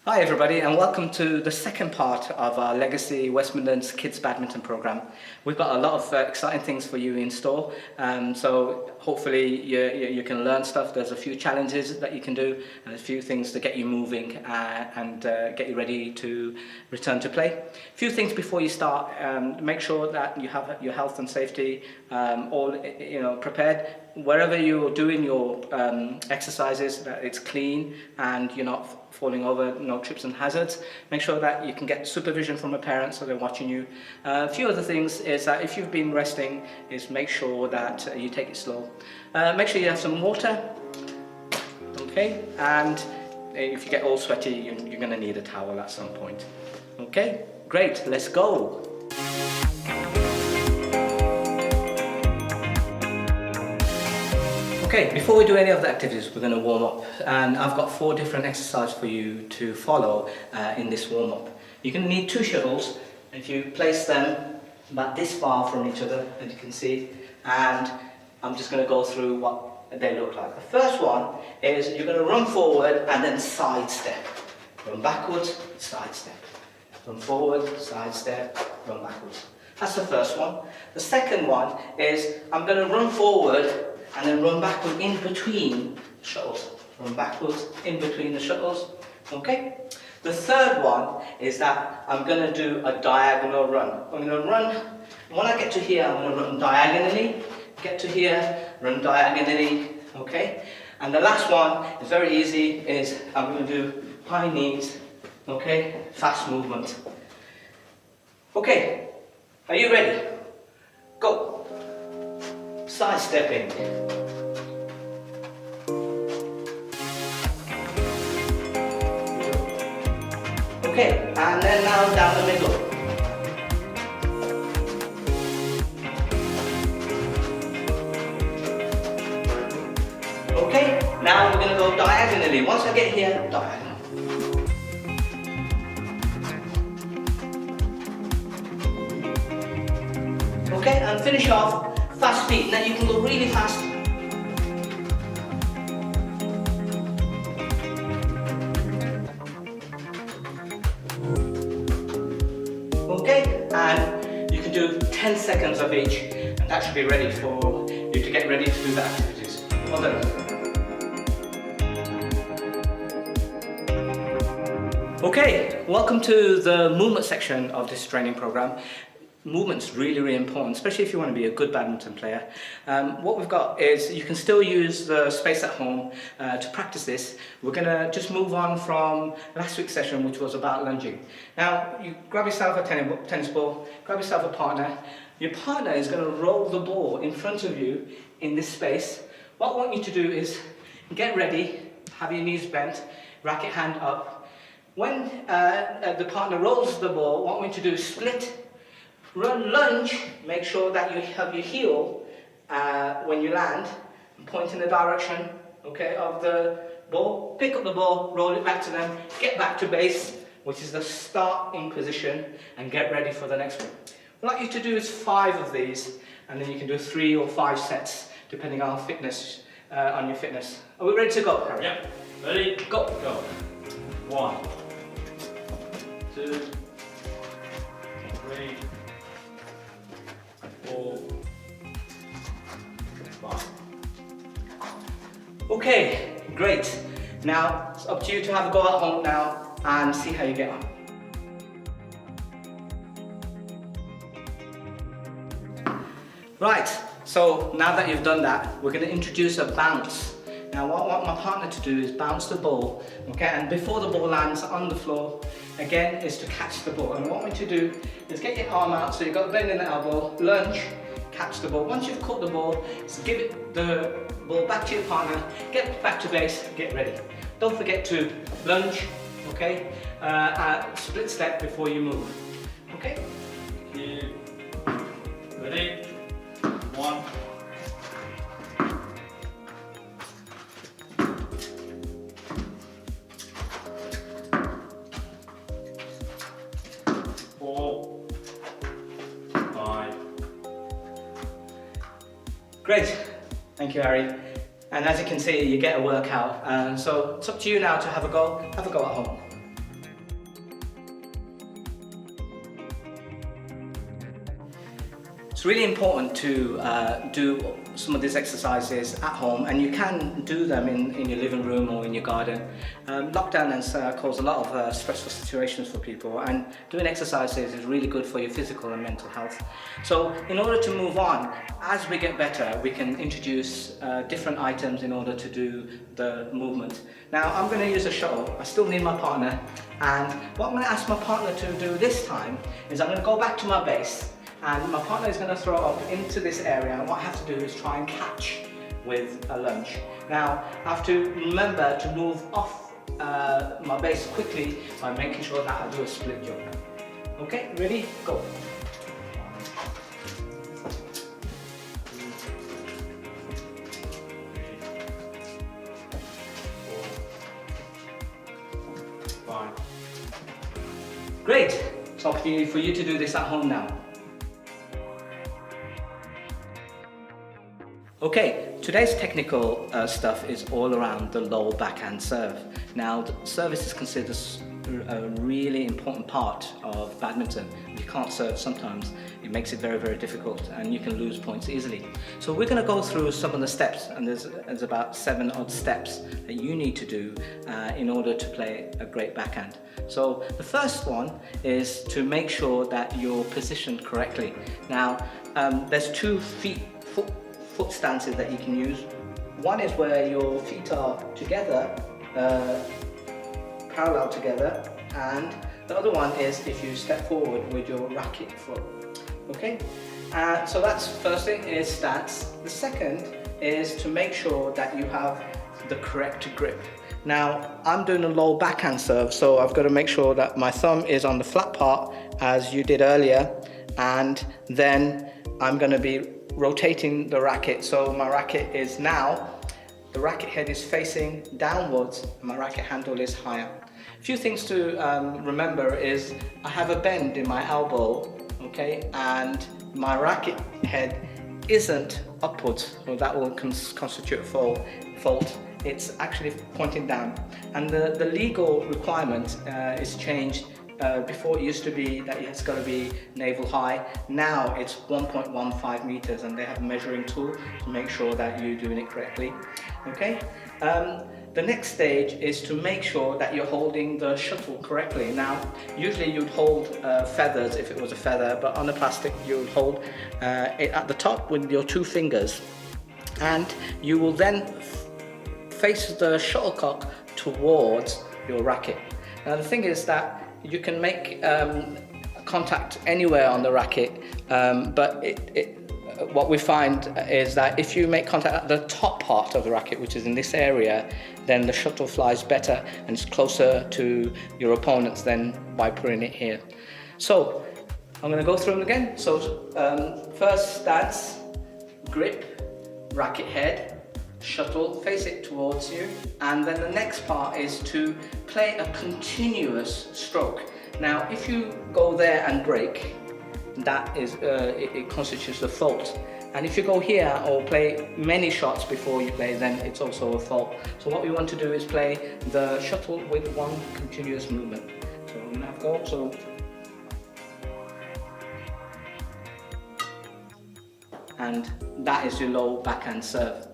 Hi everybody, and welcome to the second part of our Legacy West Midlands Kids Badminton program. We've got a lot of exciting things for you in store, so hopefully you can learn stuff. There's a few challenges that you can do and a few things to get you moving and get you ready to return to play. A few things before you start: make sure that you have your health and safety all prepared. Wherever you're doing your exercises, that it's clean and you're not falling over, no trips and hazards. Make sure that you can get supervision from a parent so they're watching you. A few other things is that if you've been resting, is make sure that you take it slow. Make sure you have some water, okay? And if you get all sweaty, you're going to need a towel at some point. Okay, great, let's go. Okay, before we do any of the activities, we're going to warm up, and I've got 4 different exercises for you to follow in this warm up. You're going to need 2 shuttles. If you place them about this far from each other, as you can see, and I'm just going to go through what they look like. The first one is you're going to run forward and then side step. Run backwards, side step. Run forward, side step, run backwards. That's the first one. The second one is I'm going to run forward and then run backward in between the shuttles. Run backwards in between the shuttles. Okay? The third one is that I'm going to do a diagonal run. I'm going to run, when I get to here, I'm going to run diagonally. Get to here, run diagonally. Okay? And the last one is very easy, is I'm going to do high knees. Okay? Fast movement. Okay, are you ready? Go. Side stepping. Okay, and then now down the middle. Okay, now we're going to go diagonally. Once I get here, diagonal. Okay, and finish off fast feet. Now you can go really fast. Okay, and you can do 10 seconds of each, and that should be ready for you to get ready to do the activities. Well done. Okay, welcome to the movement section of this training program. Movement's really important, especially if you want to be a good badminton player. What we've got is you can still use the space at home to practice this. We're going to just move on from last week's session, which was about lunging. Now, you grab yourself a tennis ball, grab yourself a partner. Your partner is going to roll the ball in front of you in this space. What I want you to do is get ready, have your knees bent, racket hand up. When the partner rolls the ball, what I want you to do is split. Run lunge, make sure that you have your heel when you land, and point in the direction, okay, of the ball. Pick up the ball, roll it back to them, get back to base, which is the starting position, and get ready for the next one. What I'd like you to do is 5 of these, and then you can do 3 or 5 sets, depending on fitness, on your fitness. Are we ready to go, Harry? Yeah. Ready? Go. Go. 1, 2, 3, 4, 5. Okay, great. Now, it's up to you to have a go at home now and see how you get on. Right, so now that you've done that, we're going to introduce a bounce. Now what I want my partner to do is bounce the ball, okay, and before the ball lands on the floor, again, is to catch the ball. And what I want you to do is get your arm out, so you've got the bend in the elbow, lunge, catch the ball. Once you've caught the ball, just give it the ball back to your partner, get back to base, get ready. Don't forget to lunge, okay, split step before you move, okay? Ready? 1, 4, 5. Great, thank you, Harry. And as you can see, you get a workout. So it's up to you now to have a go at home. It's really important to do some of these exercises at home, and you can do them in your living room or in your garden. Lockdown has caused a lot of stressful situations for people, and doing exercises is really good for your physical and mental health. So in order to move on, as we get better, we can introduce different items in order to do the movement. Now I'm going to use a shuttle. I still need my partner, and what I'm going to ask my partner to do this time is I'm going to go back to my base, and my partner is going to throw up into this area, and what I have to do is try and catch with a lunge. Now I have to remember to move off my base quickly by making sure that I do a split jump. Okay, ready? Go. 5. Great! It's an opportunity for you to do this at home now. Okay, today's technical stuff is all around the low backhand serve. Now, the service is considered a really important part of badminton. If you can't serve sometimes, it makes it very, very difficult, and you can lose points easily. So we're going to go through some of the steps, and there's about 7 odd steps that you need to do in order to play a great backhand. So the first one is to make sure that you're positioned correctly. Now, there's 2 foot stances that you can use. One is where your feet are together, parallel together, and the other one is if you step forward with your racket foot. Okay, so that's first thing is stance. The second is to make sure that you have the correct grip. Now I'm doing a low backhand serve, so I've got to make sure that my thumb is on the flat part as you did earlier, and then I'm going to be rotating the racket. So my racket is now, the racket head is facing downwards and my racket handle is higher. A few things to remember is I have a bend in my elbow, okay, and my racket head isn't upwards, so that will constitute a fault. It's actually pointing down, and the legal requirement is changed. Before it used to be that it's got to be navel high. Now it's 1.15 meters, and they have a measuring tool to make sure that you're doing it correctly. Okay. The next stage is to make sure that you're holding the shuttle correctly. Now, usually you'd hold feathers if it was a feather, but on the plastic you would hold it at the top with your 2 fingers, and you will then face the shuttlecock towards your racket. Now the thing is that you can make contact anywhere on the racket, but what we find is that if you make contact at the top part of the racket, which is in this area, then the shuttle flies better and it's closer to your opponents than by putting it here. So I'm going to go through them again. So first stance, grip, racket head, shuttle, face it towards you, and then the next part is to play a continuous stroke. Now if you go there and break, that is it constitutes a fault, and if you go here or play many shots before you play, then it's also a fault. So what we want to do is play the shuttle with one continuous movement. So I'm gonna have a go. So and that is your low backhand serve.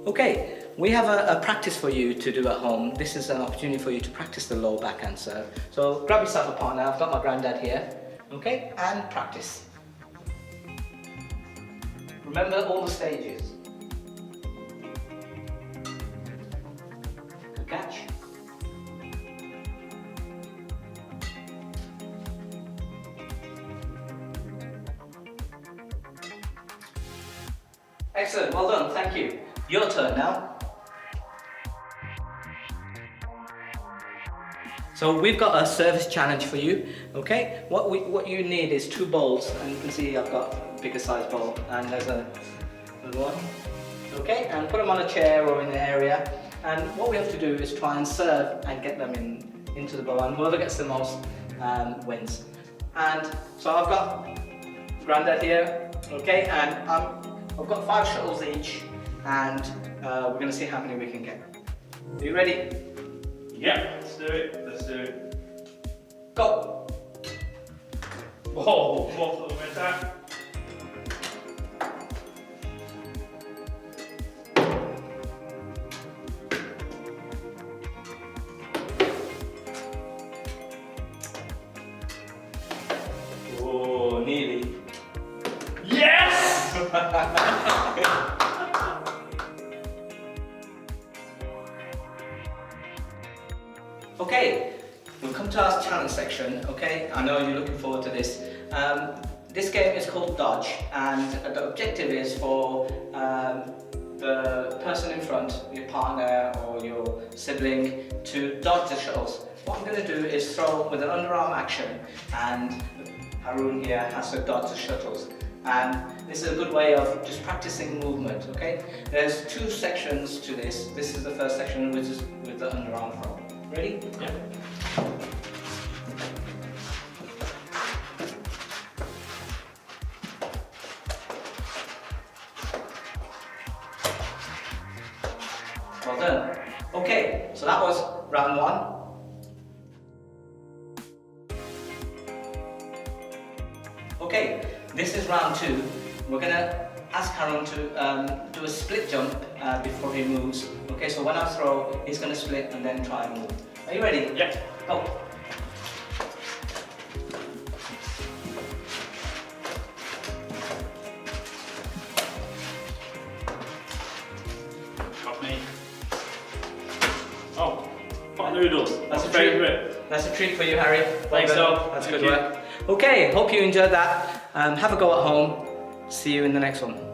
Okay, we have a practice for you to do at home. This is an opportunity for you to practice the low backhand serve. So grab yourself a partner. I've got my granddad here. Okay, and practice. Remember all the stages. Good catch. Excellent, well done, thank you. Your turn now. So we've got a service challenge for you, okay? What you need is 2 bowls, and you can see I've got a bigger size bowl, and there's another one. Okay, and put them on a chair or in an area, and what we have to do is try and serve and get them into the bowl, and whoever gets the most wins. And so I've got Grandad here, okay, and I've got 5 shuttles each, and we're going to see how many we can get. Are you ready? Yeah, let's do it. Let's do it. Go! Whoa, what the attack? Oh, nearly. Yes! Okay, we've come to our challenge section, okay? I know you're looking forward to this. This game is called Dodge, and the objective is for the person in front, your partner or your sibling, to dodge the shuttles. What I'm going to do is throw with an underarm action, and Haroon here has to dodge the shuttles. And this is a good way of just practicing movement, okay? There's two sections to this. This is the first section, which is with the underarm throw. Ready? Yeah. Well done. Okay, so that was round one. Okay, this is round two. We're gonna ask Haroon to do a split jump before he moves. Okay, so when I throw, he's gonna split and then try and move. Are you ready? Yeah. Go. Got me. Oh, pot noodles. That's My a treat. favourite. That's a treat for you, Harry. Thanks, Well done. Doc. That's Thank good you. work. Okay, hope you enjoyed that. Have a go at home. See you in the next one.